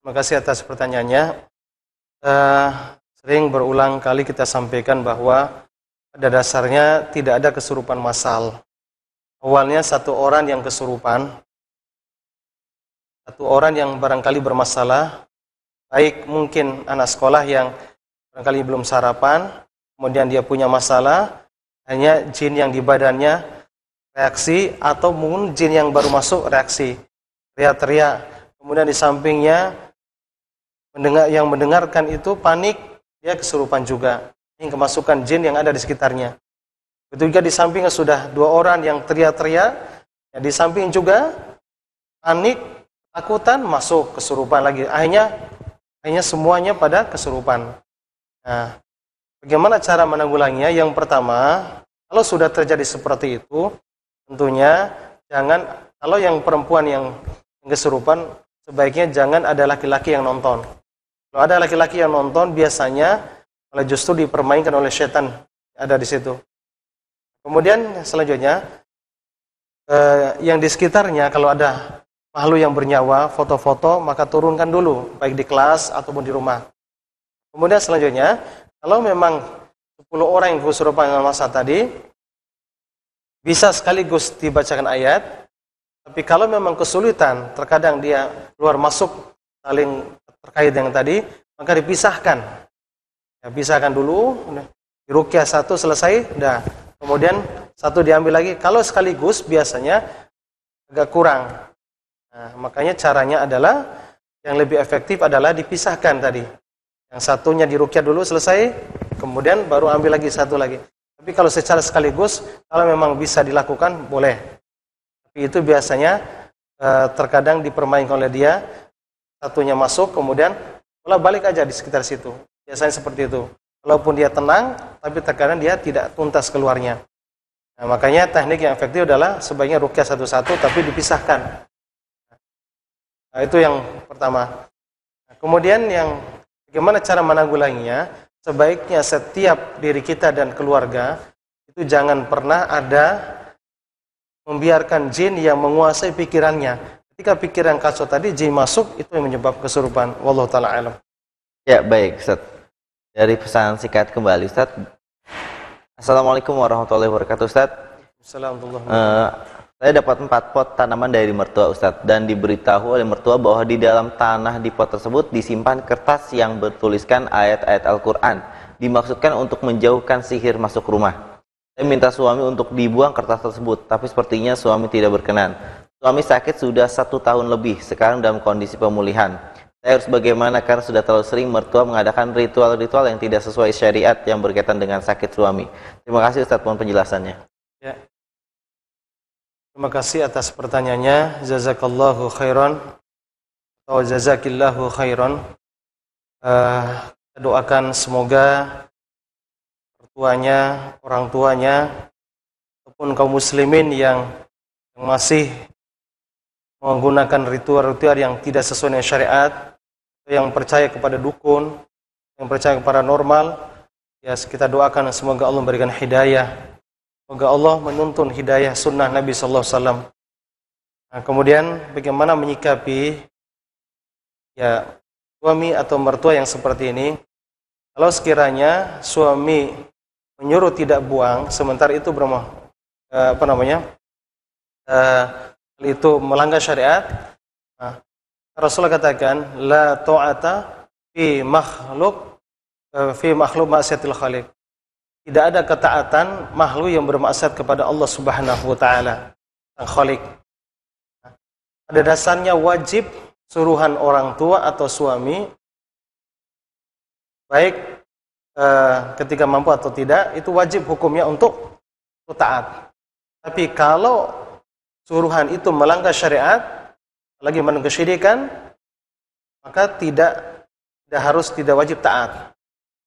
Speaker 2: terima kasih atas pertanyaannya. Sering berulang kali kita sampaikan bahwa pada dasarnya tidak ada kesurupan massal. Awalnya satu orang yang kesurupan, satu orang yang barangkali bermasalah, baik mungkin anak sekolah yang barangkali belum sarapan, kemudian dia punya masalah, hanya jin yang di badannya reaksi, atau mungkin jin yang baru masuk reaksi, teriak-teriak, kemudian di sampingnya yang mendengarkan itu panik, dia kesurupan juga, ini kemasukan jin yang ada di sekitarnya. Betul juga di sampingnya sudah dua orang yang teriak-teriak, ya di samping juga panik, takutan, masuk kesurupan lagi. Akhirnya semuanya pada kesurupan. Nah, bagaimana cara menanggulanginya? Yang pertama, kalau sudah terjadi seperti itu, tentunya jangan, kalau yang perempuan yang kesurupan, sebaiknya jangan ada laki-laki yang nonton. Kalau ada laki-laki yang nonton, biasanya malah justru dipermainkan oleh setan ada di situ. Kemudian selanjutnya, yang di sekitarnya kalau ada makhluk yang bernyawa, foto-foto, maka turunkan dulu, baik di kelas ataupun di rumah. Kemudian selanjutnya, kalau memang 10 orang yang kesurupan dengan masa tadi, bisa sekaligus dibacakan ayat, tapi kalau memang kesulitan, terkadang dia keluar masuk saling terkait dengan tadi, maka dipisahkan. Ya, pisahkan dulu, di rukyah satu selesai, dah. Kemudian satu diambil lagi. Kalau sekaligus biasanya agak kurang. Nah, makanya caranya adalah yang lebih efektif adalah dipisahkan tadi. Yang satunya dirukyah dulu selesai, kemudian baru ambil lagi satu lagi. Tapi kalau secara sekaligus, kalau memang bisa dilakukan, boleh. Tapi itu biasanya terkadang dipermainkan oleh dia, satunya masuk, kemudian balik aja di sekitar situ. Biasanya seperti itu. Walaupun dia tenang, tapi terkadang dia tidak tuntas keluarnya. Nah, makanya teknik yang efektif adalah sebaiknya rukyah satu-satu, tapi dipisahkan. Nah, itu yang pertama. Nah, kemudian yang bagaimana cara menanggulanginya? Sebaiknya setiap diri kita dan keluarga itu jangan pernah ada membiarkan jin yang menguasai pikirannya. Ketika pikiran kacau tadi, jin masuk, itu yang menyebabkan kesurupan. Wallahu ta'ala alam.
Speaker 1: Ya, baik Ustaz. Dari pesan singkat kembali Ustaz. Assalamualaikum warahmatullahi wabarakatuh Ustaz.
Speaker 2: Assalamualaikum.
Speaker 1: Saya dapat 4 pot tanaman dari mertua Ustaz, dan diberitahu oleh mertua bahwa di dalam tanah di pot tersebut disimpan kertas yang bertuliskan ayat-ayat Al-Quran, dimaksudkan untuk menjauhkan sihir masuk rumah. Saya minta suami untuk dibuang kertas tersebut, tapi sepertinya suami tidak berkenan. Suami sakit sudah 1 tahun lebih, sekarang dalam kondisi pemulihan. Saya harus bagaimana karena sudah terlalu sering mertua mengadakan ritual-ritual yang tidak sesuai syariat yang berkaitan dengan sakit suami. Terima kasih Ustaz mohon penjelasannya.
Speaker 2: Ya. Terima kasih atas pertanyaannya. Jazakallahu khairan atau jazakillahu khairan. Kita doakan semoga mertuanya, orang tuanya ataupun kaum muslimin yang masih menggunakan ritual-ritual yang tidak sesuai dengan syariat, yang percaya kepada dukun, yang percaya kepada paranormal, ya kita doakan semoga Allah memberikan hidayah, semoga Allah menuntun hidayah sunnah Nabi sallallahu alaihi wasallam. Nah, kemudian bagaimana menyikapi ya suami atau mertua yang seperti ini? Kalau sekiranya suami menyuruh tidak buang, sementara itu itu melanggar syariat. Nah, Rasulullah katakan la ta'ata fi makhluk maksiatil khaliq. Tidak ada ketaatan makhluk yang bermaksiat kepada Allah Subhanahu wa taala, Sang Khaliq. Nah, pada dasarnya wajib suruhan orang tua atau suami, baik ketika mampu atau tidak, itu wajib hukumnya untuk taat. Tapi kalau suruhan itu melanggar syariat, lagi melanggar kesyirikan, maka tidak wajib taat.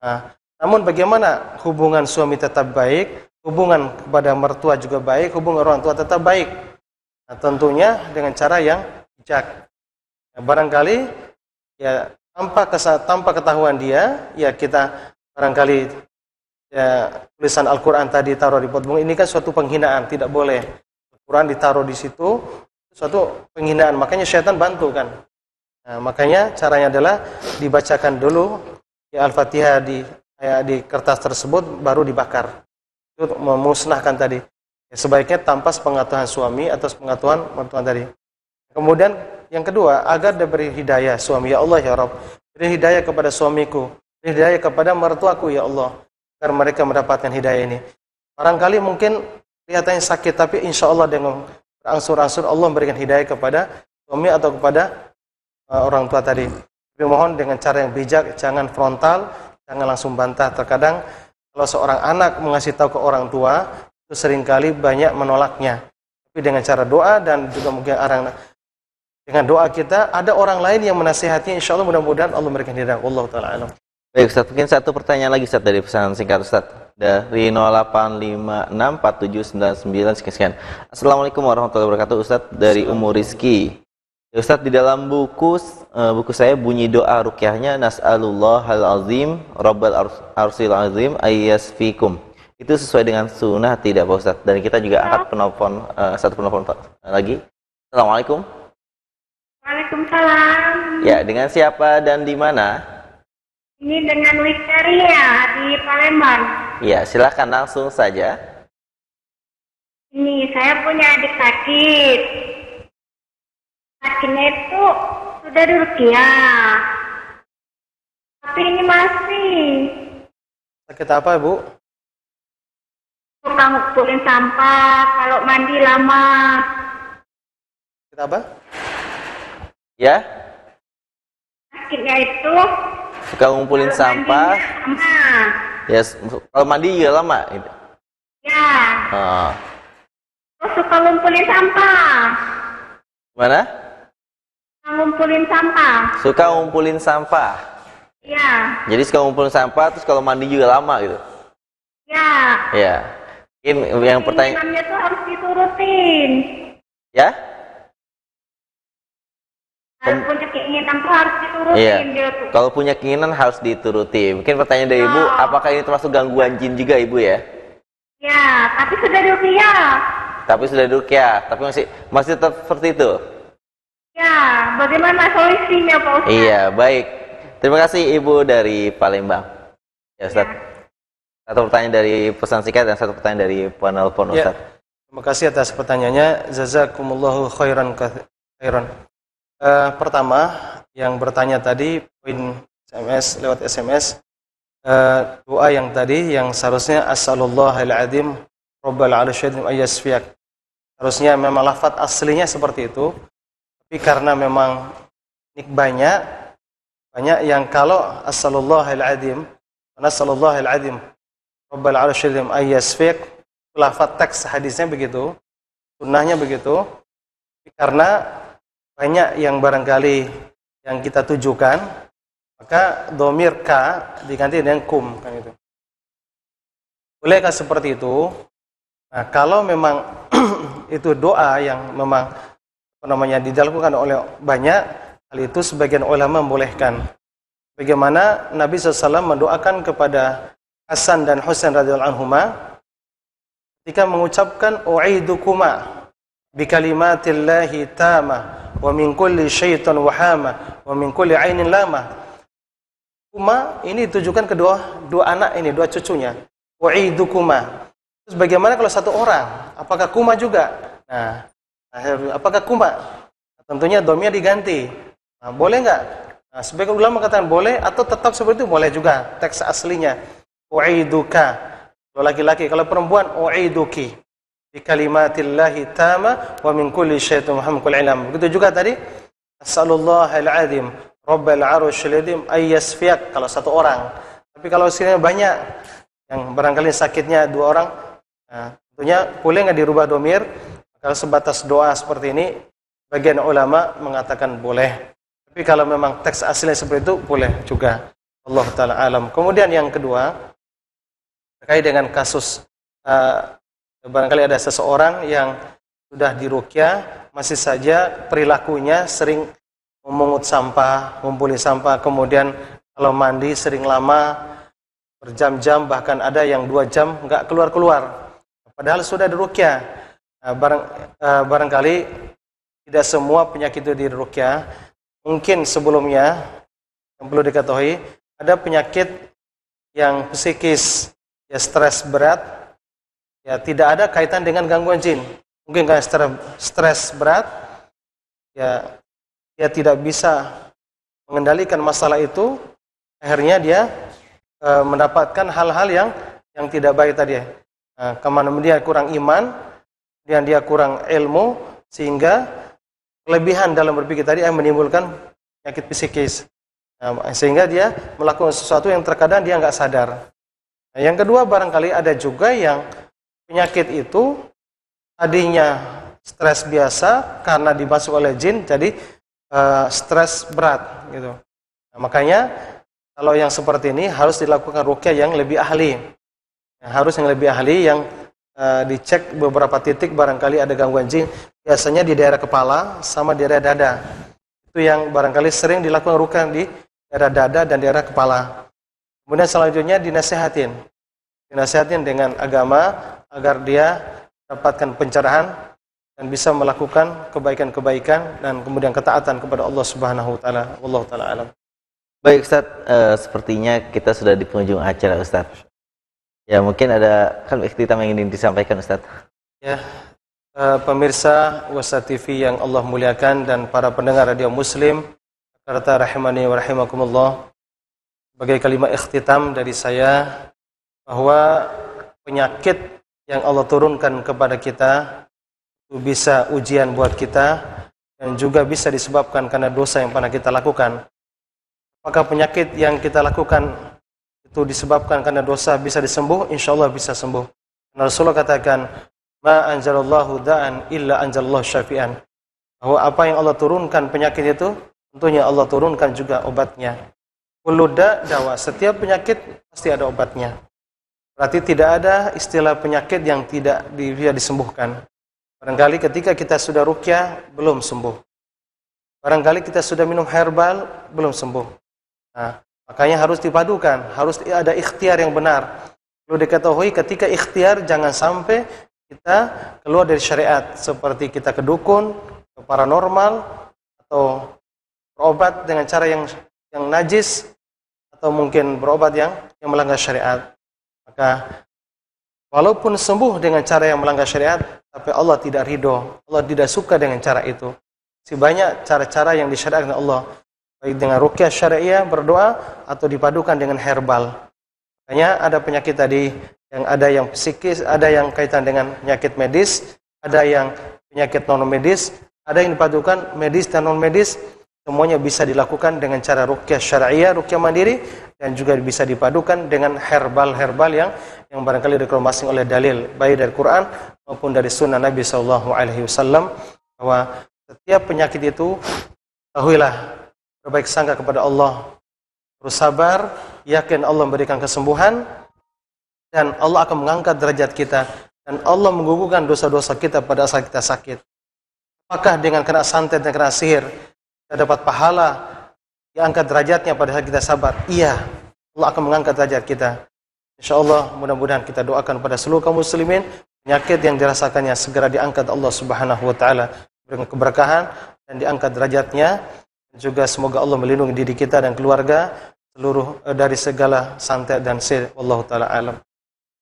Speaker 2: Nah, namun bagaimana hubungan suami tetap baik, hubungan kepada mertua juga baik, hubungan orang tua tetap baik. Nah, tentunya dengan cara yang bijak. Nah, barangkali ya tanpa ketahuan dia, ya kita barangkali ya tulisan Al-Quran tadi taruh di pot bunga, ini kan suatu penghinaan, tidak boleh. Al-Quran ditaruh di situ, suatu penghinaan. Makanya syaitan bantu kan. Nah, makanya caranya adalah dibacakan dulu ya Al-Fatihah di kertas tersebut, baru dibakar. Itu memusnahkan tadi. Ya, sebaiknya tanpa sepengetahuan suami atau sepengetahuan mertua tadi. Kemudian yang kedua, agar diberi hidayah suami, ya Allah ya Rabb, beri hidayah kepada suamiku, beri hidayah kepada mertuaku ya Allah, agar mereka mendapatkan hidayah ini. Barangkali mungkin kelihatannya sakit, tapi insya Allah dengan berangsur-angsur Allah memberikan hidayah kepada suami atau kepada orang tua tadi. Tapi mohon dengan cara yang bijak, jangan frontal, jangan langsung bantah. Terkadang kalau seorang anak mengasih tahu ke orang tua, itu seringkali banyak menolaknya. Tapi dengan cara doa dan juga mungkin dengan doa kita, ada orang lain yang menasihati, insya Allah mudah-mudahan Allah memberikan hidayah. Allah Ta'ala alam.
Speaker 1: Baik Ustaz, mungkin satu pertanyaan lagi Ustaz dari pesan singkat Ustaz. Dari 08564799 sekian. Assalamualaikum warahmatullahi wabarakatuh Ustaz, dari Umur Rizki. Ya Ustaz, di dalam buku saya bunyi doa ruqyahnya Nas'alullahal azim Rabbal arsil azim ayyasfikum. Itu sesuai dengan sunnah tidak Pak Ustaz? Dan kita juga angkat penelpon, satu penelpon lagi. Assalamualaikum.
Speaker 3: Waalaikumsalam.
Speaker 1: Ya, dengan siapa dan di mana?
Speaker 3: Ini dengan Wisteria di Palembang.
Speaker 1: Ya, silakan langsung saja.
Speaker 3: Ini saya punya adik sakit. Sakitnya itu sudah diruqyah. Tapi ini masih.
Speaker 2: Sakit apa, Bu?
Speaker 3: Suka ngumpulin sampah kalau mandi lama.
Speaker 2: Sakit apa?
Speaker 1: Ya,
Speaker 3: Sakitnya itu
Speaker 1: suka ngumpulin sampah. Ya, kalau mandi juga lama.
Speaker 3: Ya.
Speaker 1: Oh.
Speaker 3: Terus suka ngumpulin sampah.
Speaker 1: Mana?
Speaker 3: Ngumpulin sampah.
Speaker 1: Suka ngumpulin sampah.
Speaker 3: Ya.
Speaker 1: Jadi suka ngumpulin sampah, terus kalau mandi juga lama gitu.
Speaker 3: Ya.
Speaker 1: Ya. Mungkin yang pertanyaan.
Speaker 3: Keinginannya tuh harus diturutin.
Speaker 1: Ya?
Speaker 3: Harus punya keinginan tuh harus diturutin.
Speaker 1: Iya.
Speaker 3: Dia tuh.
Speaker 1: Kalau punya keinginan harus dituruti. Mungkin pertanyaan dari Ibu, apakah ini termasuk gangguan jin juga Ibu ya?
Speaker 3: Ya, tapi sudah diruqyah.
Speaker 1: Tapi sudah diruqyah, tapi masih tetap seperti itu.
Speaker 3: Ya, bagaimana solusinya Pak Ustaz?
Speaker 1: Iya, baik. Terima kasih Ibu dari Palembang. Ya Ustaz. Satu pertanyaan dari pesan singkat dan satu pertanyaan dari penelpon Ustaz.
Speaker 2: Terima kasih atas pertanyaannya. Jazakumullahu khairan. Pertama, yang bertanya tadi poin SMS lewat SMS, doa yang tadi yang seharusnya As'alullahal azim Rabbal arsyil ayyasfiyak. Harusnya memang lafaz aslinya seperti itu. Tapi karena memang banyak yang kalau As'alullahal azim Rabbal arsyil ayyasfiyak, lafaz teks hadisnya begitu, sunnahnya begitu. Tapi karena banyak yang barangkali yang kita tujukan, maka dhamir ka diganti dengan kum kan itu. Bolehkah seperti itu? Nah, kalau memang itu doa yang memang dilakukan oleh banyak, hal itu sebagian ulama membolehkan. Bagaimana Nabi SAW mendoakan kepada Hasan dan Husain radhiyallahu anhuma ketika mengucapkan u'idukuma bi kalimatillahi tamah wa min kulli syaitan wahama wa min kulli ainin lama. Kuma ini ditujukan ke dua anak ini, dua cucunya. U'idukuma. Terus bagaimana kalau satu orang? Apakah kuma juga? Nah, apakah kuma? Tentunya domnya diganti. Nah, boleh enggak? Nah, sebagian ulama katakan boleh atau tetap seperti itu boleh juga. Teks aslinya u'iduka. Kalau laki-laki, kalau perempuan u'iduki. Bi kalimatillahi tama wa min kulli syaitan wa kulli ilam. Begitu juga tadi As'alullahal azim Rabbal arsyil azim ayyasfiyak kalau satu orang. Tapi kalau sekiranya banyak yang barangkali sakitnya dua orang, nah, tentunya boleh enggak dirubah domir? Kalau sebatas doa seperti ini, bagian ulama mengatakan boleh. Tapi kalau memang teks aslinya seperti itu boleh juga. Allah Ta'ala alam. Kemudian yang kedua, terkait dengan kasus barangkali ada seseorang yang sudah diruqyah masih saja perilakunya sering memungut sampah, ngumpulin sampah, kemudian kalau mandi sering lama, berjam-jam, bahkan ada yang 2 jam nggak keluar-keluar. Padahal sudah diruqyah. Nah, barangkali tidak semua penyakit itu diruqyah. Mungkin sebelumnya yang perlu diketahui ada penyakit yang psikis, ya stres berat, ya tidak ada kaitan dengan gangguan jin. Mungkin karena stres berat, ya dia tidak bisa mengendalikan masalah itu, akhirnya dia mendapatkan hal-hal yang tidak baik tadi. Kemana dia kurang iman, dan dia kurang ilmu, sehingga kelebihan dalam berpikir tadi yang menimbulkan penyakit psikis. Sehingga dia melakukan sesuatu yang terkadang dia nggak sadar. Nah, yang kedua, barangkali ada juga yang penyakit itu tadinya stres biasa karena dimasuk oleh jin, jadi stres berat gitu. Nah, makanya kalau yang seperti ini harus dilakukan ruqyah yang lebih ahli. Harus yang lebih ahli, yang dicek beberapa titik barangkali ada gangguan jin. Biasanya di daerah kepala sama di daerah dada. Itu yang barangkali sering dilakukan ruqyah di daerah dada dan daerah kepala. Kemudian selanjutnya dinasihatin dengan agama agar dia dapatkan pencerahan dan bisa melakukan kebaikan-kebaikan dan kemudian ketaatan kepada Allah Subhanahu wa taala. Wallahu taala alam.
Speaker 1: Baik Ustaz, sepertinya kita sudah di penghujung acara Ustaz. Ya, mungkin ada ikhtitam yang ingin disampaikan Ustaz.
Speaker 2: Ya, pemirsa Wasa TV yang Allah muliakan dan para pendengar radio Muslim, Jakarta rahimani wa rahimakumullah. Sebagai kalimat ikhtitam dari saya, bahwa penyakit yang Allah turunkan kepada kita itu bisa ujian buat kita dan juga bisa disebabkan karena dosa yang pernah kita lakukan. Apakah penyakit yang kita lakukan itu disebabkan karena dosa bisa disembuh? Insyaallah bisa sembuh. Rasulullah katakan, ma anzalallahu da'an illa anzalallahu syafi'an. Bahwa apa yang Allah turunkan penyakit itu, tentunya Allah turunkan juga obatnya. Kullu dawa, setiap penyakit pasti ada obatnya. Berarti tidak ada istilah penyakit yang tidak bisa disembuhkan. Barangkali ketika kita sudah ruqyah belum sembuh. Barangkali kita sudah minum herbal belum sembuh. Nah, makanya harus dipadukan, harus ada ikhtiar yang benar. Perlu diketahui ketika ikhtiar jangan sampai kita keluar dari syariat, seperti kita ke dukun, ke paranormal, atau berobat dengan cara yang najis, atau mungkin berobat yang melanggar syariat. Maka walaupun sembuh dengan cara yang melanggar syariat, tapi Allah tidak ridho, Allah tidak suka dengan cara itu. Si banyak cara-cara yang disyariatkan Allah, baik dengan ruqyah syariah, berdoa, atau dipadukan dengan herbal. Makanya ada penyakit tadi, yang ada yang psikis, ada yang kaitan dengan penyakit medis, ada yang penyakit non-medis, ada yang dipadukan medis dan non-medis. Semuanya bisa dilakukan dengan cara ruqyah syariah, ruqyah mandiri, dan juga bisa dipadukan dengan herbal-herbal yang barangkali dikelompokkan oleh dalil, baik dari Quran maupun dari sunnah Nabi SAW, bahwa setiap penyakit itu, ketahuilah, berbaik sangka kepada Allah, terus sabar, yakin Allah memberikan kesembuhan, dan Allah akan mengangkat derajat kita, dan Allah menggugurkan dosa-dosa kita pada saat kita sakit. Apakah dengan kena santet dan kena sihir kita dapat pahala, diangkat derajatnya pada saat kita sabar? Iya, Allah akan mengangkat derajat kita. InsyaAllah, mudah-mudahan kita doakan pada seluruh kaum muslimin, penyakit yang dirasakannya segera diangkat Allah Subhanahu wa taala, berikan keberkahan dan diangkat derajatnya. Juga semoga Allah melindungi diri kita dan keluarga seluruh dari segala santet dan sihir. Wallahu taala alam.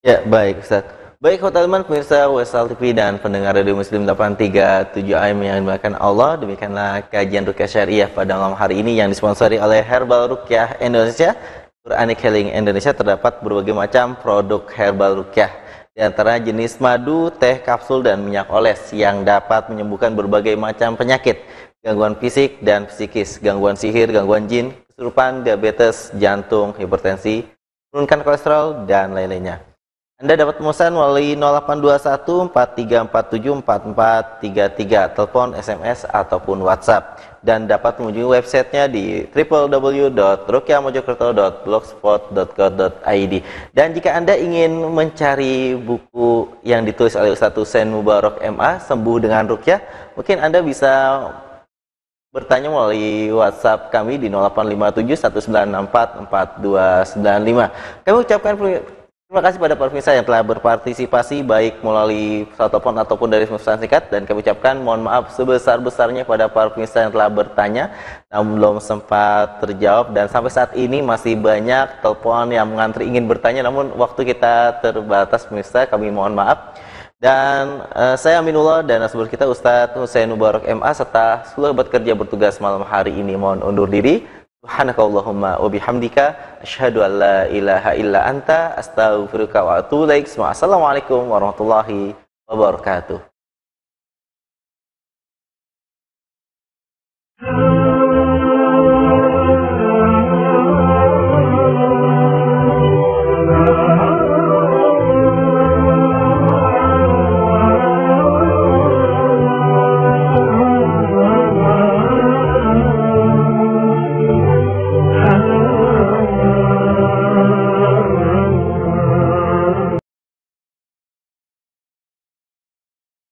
Speaker 1: Ya, baik Ustaz. Baik teman-teman pemirsa Wesal TV dan pendengar Radio Muslim 837 AM yang dimuliakan Allah, demikianlah kajian Ruqyah Syariah pada malam hari ini yang disponsori oleh Herbal Ruqyah Indonesia, Quranic Healing Indonesia. Terdapat berbagai macam produk herbal ruqyah, di antara jenis madu, teh kapsul dan minyak oles yang dapat menyembuhkan berbagai macam penyakit, gangguan fisik dan psikis, gangguan sihir, gangguan jin, kesurupan, diabetes, jantung, hipertensi, menurunkan kolesterol dan lain-lainnya. Anda dapat memesan melalui 0821 4347 4433, telepon, SMS, ataupun WhatsApp. dan dapat mengunjungi websitenya di www.ruqyahmojokerto.blogspot.co.id. Dan jika Anda ingin mencari buku yang ditulis oleh Ustaz Husain Mubarak MA, Sembuh dengan Ruqyah, mungkin Anda bisa bertanya melalui WhatsApp kami di 085719644295. Kami ucapkan terima kasih pada para pemirsa yang telah berpartisipasi baik melalui telepon ataupun dari pesan singkat, dan kami ucapkan mohon maaf sebesar-besarnya pada para pemirsa yang telah bertanya namun belum sempat terjawab, dan sampai saat ini masih banyak telepon yang mengantri ingin bertanya namun waktu kita terbatas pemirsa, kami mohon maaf. Dan saya Aminullah dan narasumber kita Ustadz Husain Mubarak MA serta seluruh bekerja bertugas malam hari ini mohon undur diri. Subhanakallahumma wa bihamdika asyhadu an la ilaha illa anta astaghfiruka wa atubu ilaik. Assalamualaikum warahmatullahi wabarakatuh.